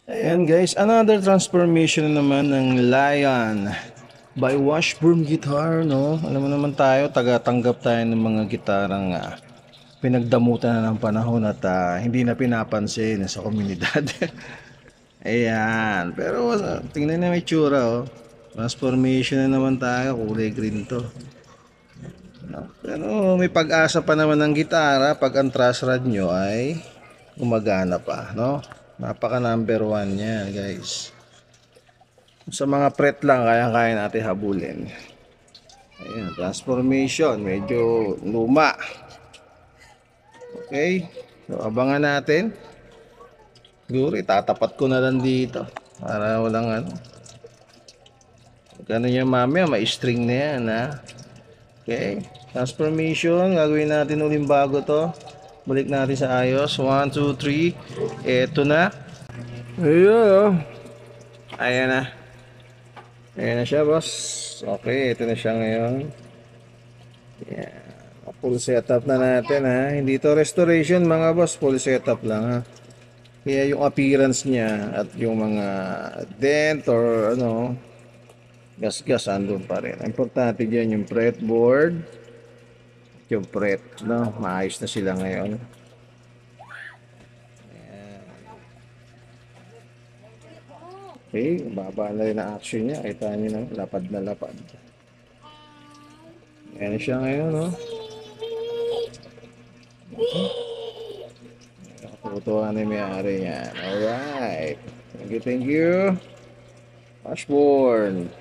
Ayan guys, another transformation na naman ng Lion by Washburn Guitar, no? Alam mo naman tayo, taga-tanggap tayo ng mga gitarang pinagdamutan na ng panahon at hindi na pinapansin sa komunidad. Ayan, pero tingnan na may tsura, oh. Transformation na naman tayo, kulay green to. No? Pero may pag-asa pa naman ng gitara pag ang truss rod nyo ay gumagana pa, no? Napaka number 1 niya, guys. Sa mga fret lang kaya-kaya natin habulin. Ayan, transformation, medyo luma. Okay, so abangan natin. Siguro itatapat ko na lang dito para walang ano. Gano'n yan mamaya, ma-string na yan ha. Okay, transformation, gagawin natin uling bago to. Balik natin sa ayos. 1, 2, 3. Eto na. Ayan. Ayan na. Ayan na siya, boss. Okay, ito na siya ngayon. Ayan. Full setup na natin ha. Hindi to restoration mga boss. Full setup lang ha. Kaya yung appearance niya at yung mga dent or ano, gas-gas andun pa rin. Importante dyan yung fretboard. Yung fret, no? Maayos na sila ngayon. Okay, baba na rin ang action niya. Kita nyo na, lapad na lapad. Ayan siya ngayon, no? Nakatutuwa na yung may-ari yan. Alright. Thank you, thank you. Washburn.